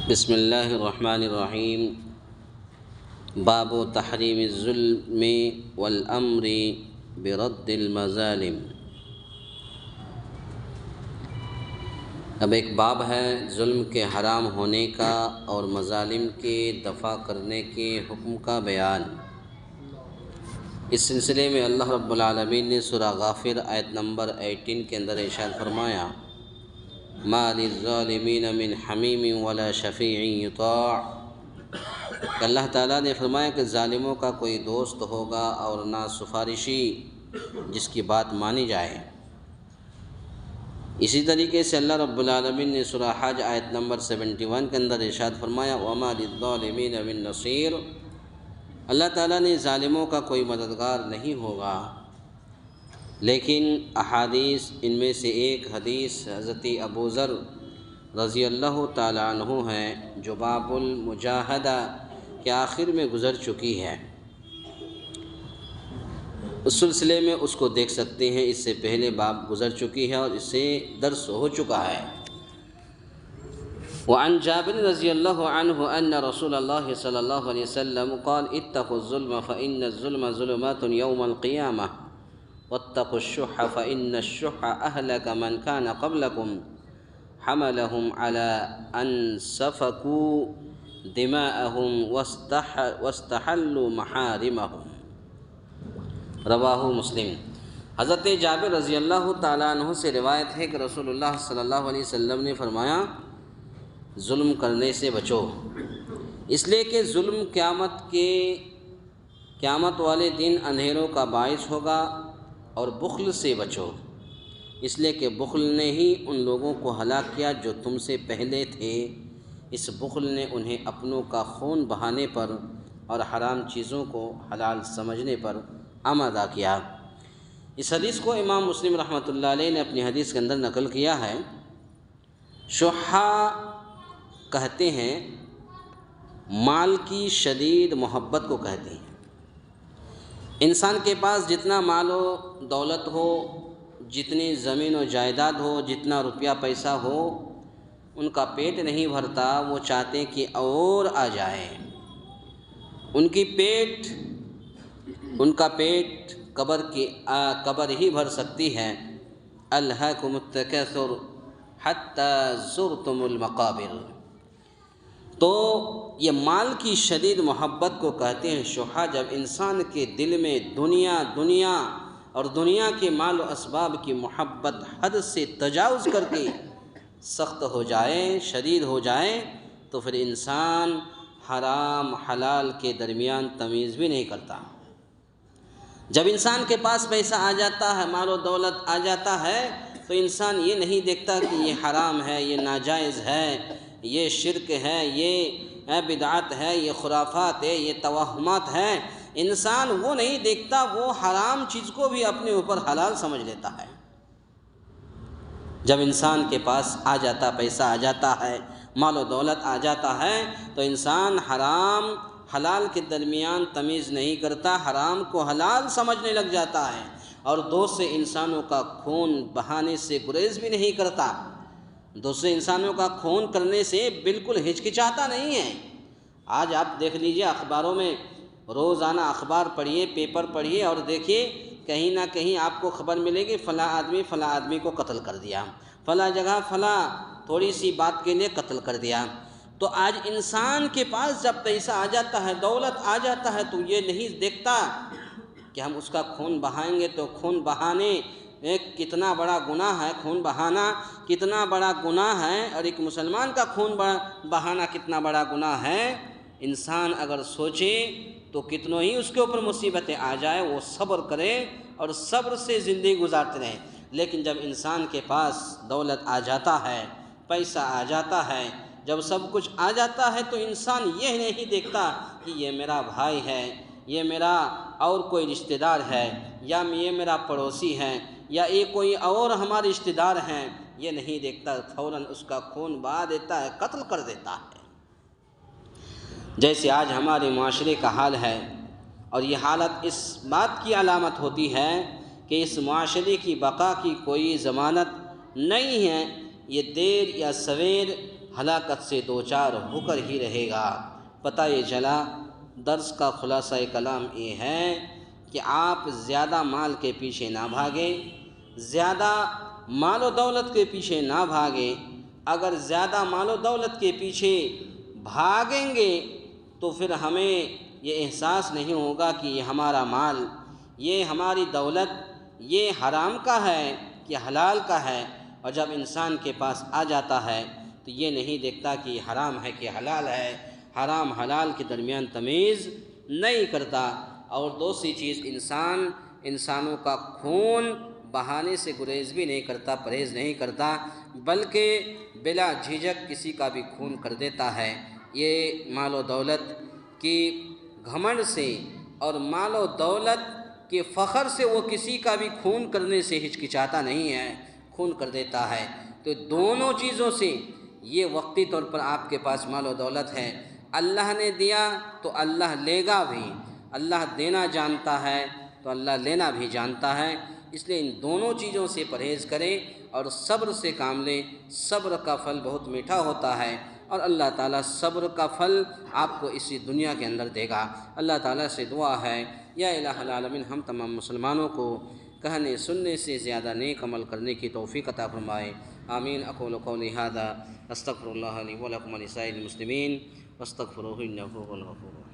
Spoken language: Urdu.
بسم اللہ الرحمن الرحیم۔ باب تحریم الظلم والامر برد المظالم۔ اب ایک باب ہے ظلم کے حرام ہونے کا اور مظالم کے دفع کرنے کے حکم کا بیان۔ اس سلسلے میں اللہ رب العالمین نے سورہ غافر آیت نمبر 18 کے اندر ارشاد فرمایا: ما للظالمین من حمیم ولا شفیع یطاع۔ اللہ تعالیٰ نے فرمایا کہ ظالموں کا کوئی دوست ہوگا اور نہ سفارشی جس کی بات مانی جائے۔ اسی طریقے سے اللہ رب العالمین نے سورہ حج آیت نمبر 71 کے اندر ارشاد فرمایا: وما للظالمین من نصیر۔ اللہ تعالیٰ نے ظالموں کا کوئی مددگار نہیں ہوگا۔ لیکن احادیث ان میں سے ایک حدیث حضرت ابو ذر رضی اللہ تعالیٰ عنہ ہے جو باب المجاہدہ کے آخر میں گزر چکی ہے۔ اس سلسلے میں اس کو دیکھ سکتے ہیں، اس سے پہلے باب گزر چکی ہے اور اس سے درس ہو چکا ہے۔ وعن جابر رضی اللہ عنہ ان رسول اللہ صلی اللہ علیہ وسلم قال: اتقوا الظلم فإن الظلم ظلمات يوم القيامة واتقوا الشح فإن الشح أهلك من كان قبلكم حملهم على أن سفكوا دماءهم واستحلوا محارمهم۔ رواہ مسلم۔ حضرت جابر رضی اللہ تعالیٰ عنہ سے روایت ہے کہ رسول اللہ صلی اللہ علیہ وسلم نے فرمایا: ظلم کرنے سے بچو، اس لیے کہ ظلم قیامت والے دن اندھیروں کا باعث ہوگا، اور بخل سے بچو، اس لیے کہ بخل نے ہی ان لوگوں کو ہلاک کیا جو تم سے پہلے تھے۔ اس بخل نے انہیں اپنوں کا خون بہانے پر اور حرام چیزوں کو حلال سمجھنے پر آمادہ کیا۔ اس حدیث کو امام مسلم رحمۃ اللہ علیہ نے اپنی حدیث کے اندر نقل کیا ہے۔ شحا کہتے ہیں مال کی شدید محبت کو کہتے ہیں۔ انسان کے پاس جتنا مال و دولت ہو، جتنی زمین و جائیداد ہو، جتنا روپیہ پیسہ ہو، ان کا پیٹ نہیں بھرتا، وہ چاہتے ہیں کہ اور آ جائے۔ ان کا پیٹ قبر ہی بھر سکتی ہے۔ الہاکم التکاثر حتی زرتم المقابر۔ تو یہ مال کی شدید محبت کو کہتے ہیں شحا۔ جب انسان کے دل میں دنیا اور دنیا کے مال و اسباب کی محبت حد سے تجاوز کر کے سخت ہو جائے، شدید ہو جائے، تو پھر انسان حرام حلال کے درمیان تمیز بھی نہیں کرتا۔ جب انسان کے پاس پیسہ آ جاتا ہے، مال و دولت آ جاتا ہے، تو انسان یہ نہیں دیکھتا کہ یہ حرام ہے، یہ ناجائز ہے، یہ شرک ہے، یہ بدعت ہے، یہ خرافات ہے، یہ توہمات ہیں۔ انسان وہ نہیں دیکھتا، وہ حرام چیز کو بھی اپنے اوپر حلال سمجھ لیتا ہے۔ جب انسان کے پاس آ جاتا، پیسہ آ جاتا ہے، مال و دولت آ جاتا ہے، تو انسان حرام حلال کے درمیان تمیز نہیں کرتا، حرام کو حلال سمجھنے لگ جاتا ہے، اور دوسرے انسانوں کا خون بہانے سے گریز بھی نہیں کرتا، دوسرے انسانوں کا خون کرنے سے بالکل ہچکچاتا نہیں ہے۔ آج آپ دیکھ لیجئے اخباروں میں، روزانہ اخبار پڑھیے، پیپر پڑھیے، اور دیکھیے کہیں نہ کہیں آپ کو خبر ملے گی فلاں آدمی کو قتل کر دیا، فلاں جگہ فلاں تھوڑی سی بات کے لیے قتل کر دیا۔ تو آج انسان کے پاس جب پیسہ آ جاتا ہے، دولت آ جاتا ہے، تو یہ نہیں دیکھتا کہ ہم اس کا خون بہائیں گے تو خون بہانے کتنا بڑا گناہ ہے، خون بہانا کتنا بڑا گناہ ہے، اور ایک مسلمان کا خون بہانا کتنا بڑا گناہ ہے۔ انسان اگر سوچے تو کتنوں ہی اس کے اوپر مصیبتیں آ جائے، وہ صبر کرے اور صبر سے زندگی گزارتے رہے۔ لیکن جب انسان کے پاس دولت آ جاتا ہے، پیسہ آ جاتا ہے، جب سب کچھ آ جاتا ہے، تو انسان یہ نہیں دیکھتا کہ یہ میرا بھائی ہے، یہ میرا اور کوئی رشتہ دار ہے، یا یہ میرا پڑوسی ہے، یا یہ کوئی اور ہمارے رشتہ دار ہیں، یہ نہیں دیکھتا، فوراً اس کا خون بہا دیتا ہے، قتل کر دیتا ہے۔ جیسے آج ہمارے معاشرے کا حال ہے، اور یہ حالت اس بات کی علامت ہوتی ہے کہ اس معاشرے کی بقا کی کوئی ضمانت نہیں ہے۔ یہ دیر یا سویر ہلاکت سے دوچار ہو کر ہی رہے گا۔ پتہ یہ چلا درس کا خلاصہ کلام یہ ہے کہ آپ زیادہ مال کے پیچھے نہ بھاگیں، زیادہ مال و دولت کے پیچھے نہ بھاگیں۔ اگر زیادہ مال و دولت کے پیچھے بھاگیں گے تو پھر ہمیں یہ احساس نہیں ہوگا کہ یہ ہمارا مال، یہ ہماری دولت، یہ حرام کا ہے کہ حلال کا ہے۔ اور جب انسان کے پاس آ جاتا ہے تو یہ نہیں دیکھتا کہ یہ حرام ہے کہ حلال ہے، حرام حلال کے درمیان تمیز نہیں کرتا۔ اور دوسری چیز، انسانوں کا خون بہانے سے گریز بھی نہیں کرتا، پرہیز نہیں کرتا، بلکہ بلا جھجک کسی کا بھی خون کر دیتا ہے۔ یہ مال و دولت کی گھمنڈ سے اور مال و دولت کے فخر سے وہ کسی کا بھی خون کرنے سے ہچکچاتا نہیں ہے، خون کر دیتا ہے۔ تو دونوں چیزوں سے، یہ وقتی طور پر آپ کے پاس مال و دولت ہے، اللہ نے دیا تو اللہ لے گا بھی، اللہ دینا جانتا ہے تو اللہ لینا بھی جانتا ہے۔ اس لیے ان دونوں چیزوں سے پرہیز کریں اور صبر سے کام لیں۔ صبر کا پھل بہت میٹھا ہوتا ہے اور اللہ تعالیٰ صبر کا پھل آپ کو اسی دنیا کے اندر دے گا۔ اللہ تعالیٰ سے دعا ہے، یا الہ العالمین ہم تمام مسلمانوں کو کہنے سننے سے زیادہ نیک عمل کرنے کی توفیق عطا فرمائے۔ آمین۔ اقول قولی ھذا استغفر اللہ لی ولکم ولسائر المسلمین واستغفروہ انہ ھو الغفور الرحیم۔